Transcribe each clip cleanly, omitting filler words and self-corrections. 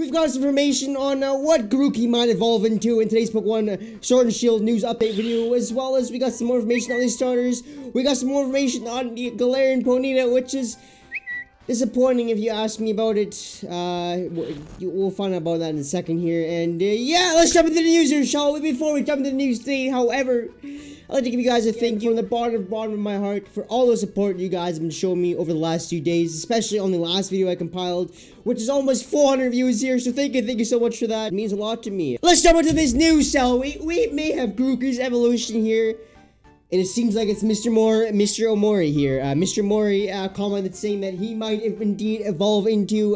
we've got some information on what Grookey might evolve into in today's Pokemon Sword and Shield news update video, as well as we got some more information on these starters. We got some more information on the Galarian Ponyta, which is disappointing if you ask me about it. We'll find out about that in a second here. And yeah, let's jump into the news here, shall we? Before we jump into the news today, however, I'd like to give you guys a thank you from the bottom of my heart for all the support you guys have been showing me over the last few days, especially on the last video I compiled, which is almost 400 views here, so thank you so much for that. It means a lot to me. Let's jump into this news, shall we? We may have Grookey's evolution here, and it seems like it's Mr. Ohmori here. Mr. Mori commented saying that he might indeed evolve into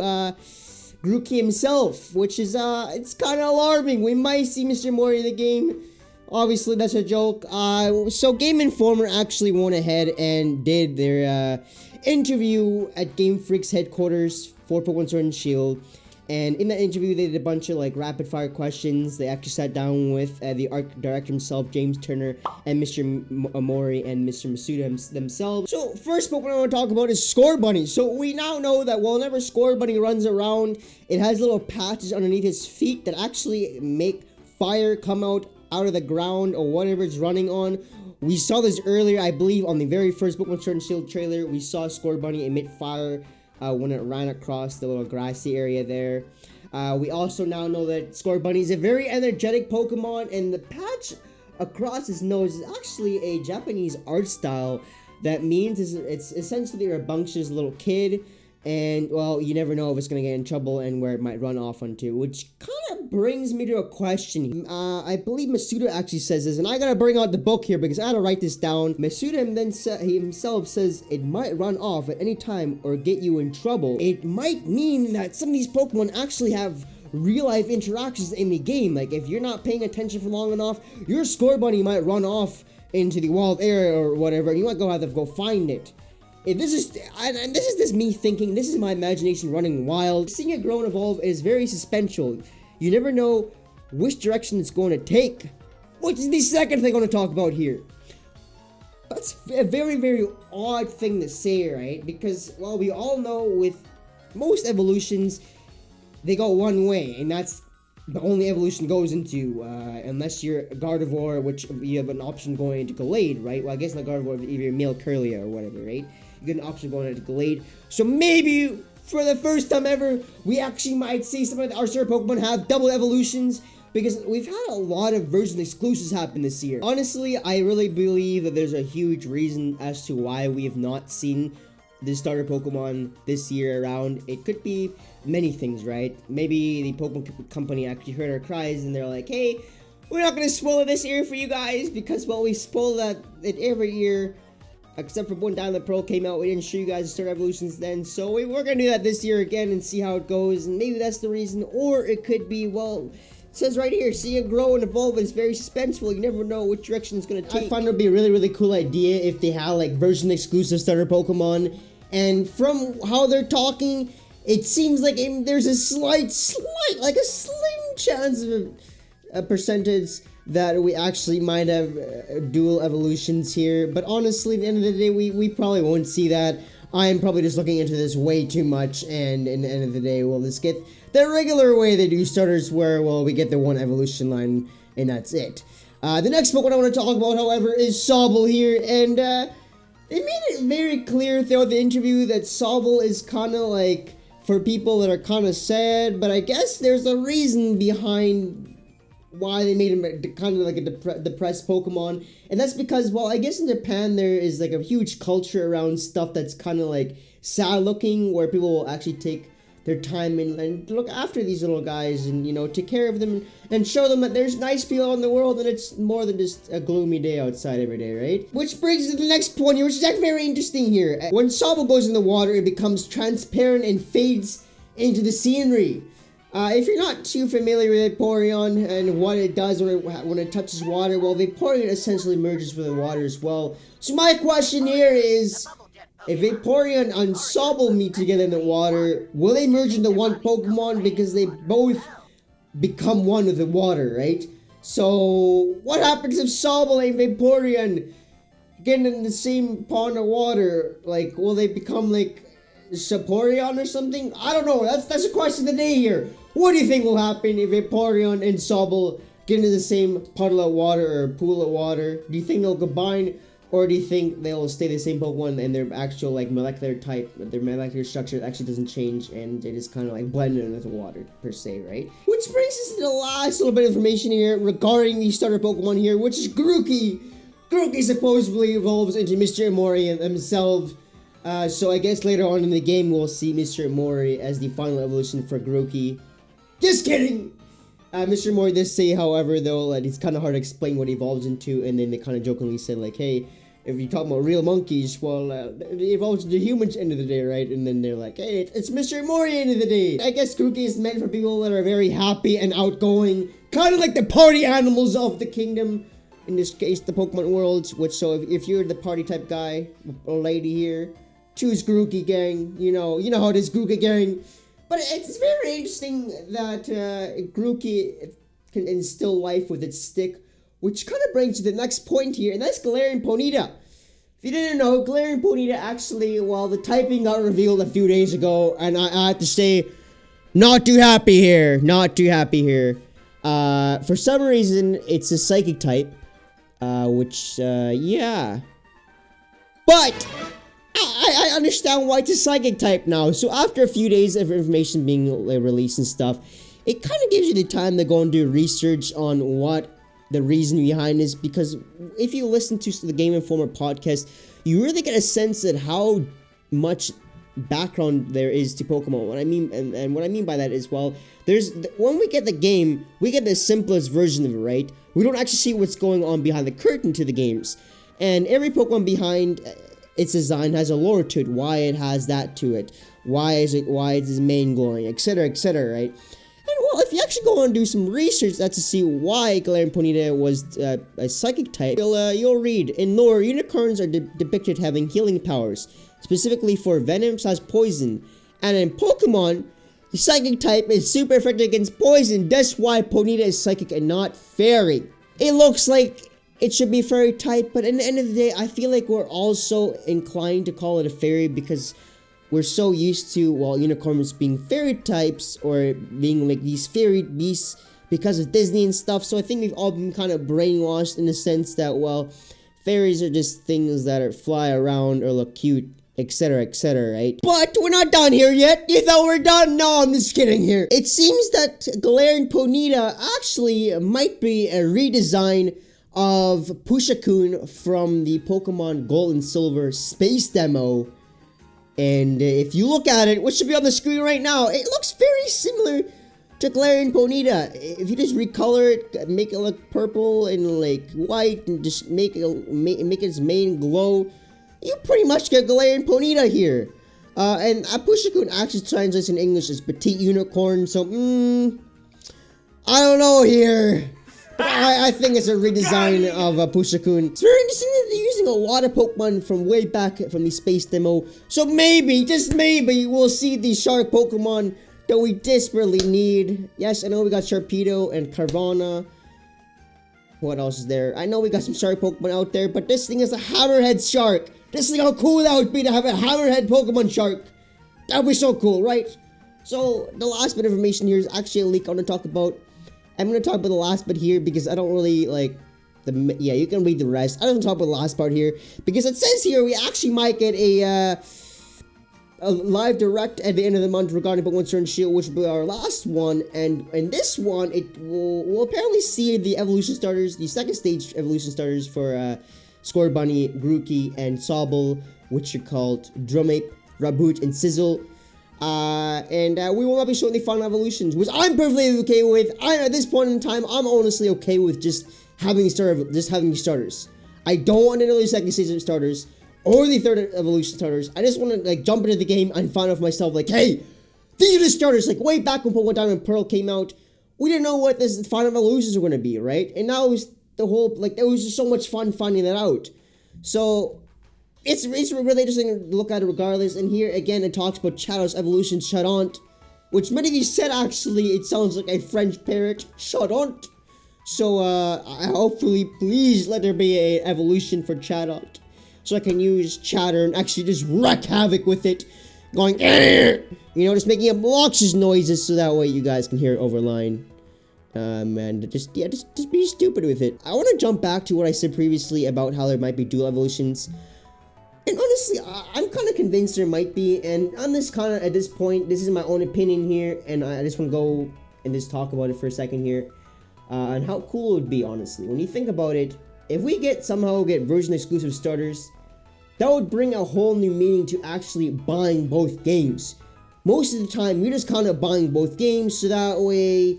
Grookey himself, which is it's kind of alarming. We might see Mr. Mori in the game. Obviously, that's a joke. So Gameinformer actually went ahead and did their interview at GameFreak's headquarters for Pokemon Sword and Shield. And in that interview, they did a bunch of like rapid fire questions. They actually sat down with the art director himself, James Turner, and Mr. Ohmori and Mr. Masuda themselves. So first Pokemon I want to talk about is Scorbunny. So we now know that whenever Scorbunny runs around, it has little patches underneath his feet that actually make fire come out of the ground or whatever it's running on. We saw this earlier, I believe, on the very first Pokemon Sword and Shield trailer. We saw Scorbunny emit fire when it ran across the little grassy area there. We also now know that Scorbunny is a very energetic Pokemon, and the patch across his nose is actually a Japanese art style. That means it's essentially a rambunctious little kid, and well, you never know if it's gonna get in trouble and where it might run off onto, which kind of brings me to a question. I believe Masuda actually says this, and I gotta bring out the book here because I had to write this down. Masuda then himself says it might run off at any time or get you in trouble. It might mean that some of these Pokemon actually have real-life interactions in the game. Like, if you're not paying attention for long enough, your Scorbunny might run off into the wild area or whatever, and you might have to go find it. If this is, and this is just me thinking, this is my imagination running wild. Seeing it grow and evolve is very suspenseful. You never know which direction it's going to take, which is the second thing I want to talk about here. That's a very, very odd thing to say, right? Because, well, we all know with most evolutions, they go one way, and that's the only evolution goes into, unless you're a Gardevoir, which you have an option going into Gallade, right? Well, I guess not Gardevoir, either you're male Curlia or whatever, right? You get an option going into Gallade. So maybe, for the first time ever, we actually might see some of our certain Pokemon have double evolutions, because we've had a lot of version exclusives happen this year. Honestly, I really believe that there's a huge reason as to why we have not seen the starter Pokemon this year around. It could be many things, right? Maybe the Pokemon company actually heard our cries and they're like, hey, we're not gonna spoil it this year for you guys because, well, we spoil it every year. Except for when Diamond Pearl came out, we didn't show you guys the starter evolutions then. So we're gonna do that this year again and see how it goes. And maybe that's the reason. Or it could be, well, it says right here, see it grow and evolve, and it's very suspenseful. You never know which direction it's gonna take. I find it would be a really, really cool idea if they had like version exclusive starter Pokemon. And from how they're talking, it seems like there's a slight, like a slim chance of a percentage that we actually might have dual evolutions here. But honestly, at the end of the day, we probably won't see that. I'm probably just looking into this way too much, and in the end of the day, we'll just get the regular way they do starters where, well, we get the one evolution line, and that's it. The next Pokemon I want to talk about, however, is Sobble here, and they made it very clear throughout the interview that Sobble is kind of like for people that are kind of sad, but I guess there's a reason behind why they made him kind of like a depressed Pokemon, and that's because, well, I guess in Japan there is like a huge culture around stuff that's kind of like sad looking, where people will actually take their time and look after these little guys and, you know, take care of them and show them that there's nice people in the world and it's more than just a gloomy day outside every day, right? Which brings us to the next point here, which is actually very interesting here. When Sobble goes in the water, it becomes transparent and fades into the scenery. If you're not too familiar with Vaporeon and what it does when it touches water, well, Vaporeon essentially merges with the water as well. So my question here is, if Vaporeon and Sobble meet together in the water, will they merge into one Pokemon because they both become one with the water, right? So what happens if Sobble and Vaporeon get in the same pond of water? Like, will they become like Vaporeon or something? I don't know. That's a question of the day here. What do you think will happen if Vaporeon and Sobble get into the same puddle of water or pool of water? Do you think they'll combine, or do you think they'll stay the same Pokemon and their actual like molecular type, their molecular structure actually doesn't change and they just kind of like blend in with the water per se, right? Which brings us to the last little bit of information here regarding the starter Pokemon here, which is Grookey. Grookey supposedly evolves into Mr. Ohmori himself. So I guess later on in the game we'll see Mr. Ohmori as the final evolution for Grookey. Just kidding! Mr. Ohmori does say, however, though, that it's kind of hard to explain what he evolves into, and then they kind of jokingly said, like, hey, if you talk about real monkeys, well, it evolves into humans at the end of the day, right? And then they're like, hey, it's Mr. Ohmori at the end of the day. I guess Grookey is meant for people that are very happy and outgoing, kind of like the party animals of the kingdom. In this case, the Pokemon world, which, so if you're the party type guy or lady here, choose Grookey, gang. You know how it is, Grookey, gang. But it's very interesting that Grookey can instill life with its stick, which kind of brings to the next point here, and that's Galarian Ponyta. If you didn't know, Galarian Ponyta actually, well, the typing got revealed a few days ago, and I have to say, not too happy here. Not too happy here. For some reason, it's a psychic type, yeah. But I understand why it's a psychic type now. So after a few days of information being released and stuff, it kind of gives you the time to go and do research on what the reason behind is. Because if you listen to the Gameinformer podcast, you really get a sense of how much background there is to Pokemon. What I mean, and what I mean by that is, well, when we get the game, we get the simplest version of it, right? We don't actually see what's going on behind the curtain to the games, and every Pokemon behind its design has a lore to it, why it has that to it, why is its mane glowing, etc, right? And well, if you actually go and do some research, that's to see why Galarian Ponyta was a psychic type, you'll read, in lore, unicorns are depicted having healing powers, specifically for venom/poison, and in Pokemon, the psychic type is super effective against poison. That's why Ponyta is psychic and not fairy. It looks like it should be fairy type, but in the end of the day, I feel like we're also inclined to call it a fairy because we're so used to, well, unicorns being fairy types or being like these fairy beasts because of Disney and stuff. So I think we've all been kind of brainwashed in the sense that, well, fairies are just things that fly around or look cute, etc, right? But we're not done here yet. You thought we're done? No, I'm just kidding here. It seems that Galarian Ponyta actually might be a redesign of Pushakun from the Pokemon Gold and Silver space demo. And if you look at it, which should be on the screen right now, it looks very similar to Galarian Ponyta. If you just recolor it, make it look purple and like white, and just make its mane glow, you pretty much get Galarian Ponyta here. And Pushakun actually translates in English as petite unicorn, so I don't know here. I think it's a redesign of Pushakun. It's very interesting that they're using a water Pokemon from way back from the space demo. So maybe, just maybe, we'll see the shark Pokemon that we desperately need. Yes, I know we got Sharpedo and Carvana. What else is there? I know we got some shark Pokemon out there, but this thing is a Hammerhead shark. Just think how cool that would be to have a Hammerhead Pokemon shark. That would be so cool, right? So, the last bit of information here is actually a leak I want to talk about. I'm going to talk about the last bit here because I don't really like yeah, you can read the rest. I don't talk about the last part here because it says here we actually might get a live direct at the end of the month regarding Pokemon Sword and Shield, which will be our last one. And in this one, we'll apparently see the evolution starters, the second stage evolution starters for Scorbunny, Grookey, and Sobble, which are called Drumape, Raboot, and Sizzle. We will not be showing the final evolutions, which I'm perfectly okay with. At this point in time, I'm honestly okay with just having the starters. I don't want another second season starters or the third evolution starters. I just want to like jump into the game and find out for myself, like, hey, these are the starters. Like way back when Pokemon Diamond and Pearl came out, we didn't know what this final evolutions were going to be, right? And now it's the whole it was just so much fun finding that out. So it's really interesting to look at it regardless. And here again, it talks about Chatter's evolution, Chadont, which many of you said actually it sounds like a French parrot, Chadont. So hopefully, please let there be a evolution for Chadont, so I can use Chatter and actually just wreak havoc with it. going, you know, just making obnoxious noises so that way you guys can hear it overline. And just be stupid with it. I want to jump back to what I said previously about how there might be dual evolutions. And honestly, I'm kind of convinced there might be, and I'm just kind of, at this point, this is my own opinion here, and I just want to go and just talk about it for a second here, and how cool it would be, honestly. When you think about it, if we somehow get version exclusive starters, that would bring a whole new meaning to actually buying both games. Most of the time, you're just kind of buying both games, so that way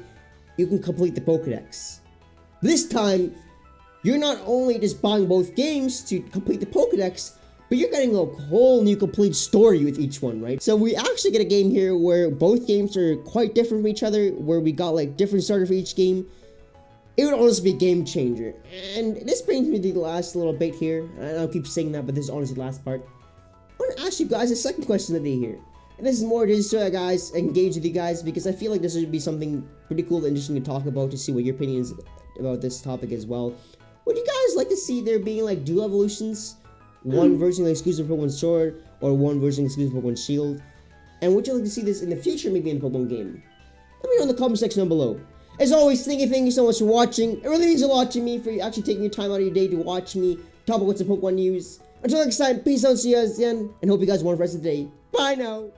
you can complete the Pokedex. This time, you're not only just buying both games to complete the Pokedex, but you're getting a whole new complete story with each one, right? So we actually get a game here where both games are quite different from each other, where we got like different starters for each game. It would honestly be a game changer. And this brings me to the last little bit here. I'll keep saying that, but this is honestly the last part. I want to ask you guys a second question of the day here. And this is more just so guys, engage with you guys, because I feel like this would be something pretty cool and interesting to talk about, to see what your opinions about this topic as well. Would you guys like to see there being like dual evolutions? One version of exclusive Pokemon Sword, or one version of exclusive Pokemon Shield? And would you like to see this in the future, maybe in a Pokemon game? Let me know in the comment section down below. As always, thank you so much for watching. It really means a lot to me for you actually taking your time out of your day to watch me talk about what's in Pokemon news. Until next time, peace out, see you guys again, and hope you guys have a wonderful rest of the day. Bye now!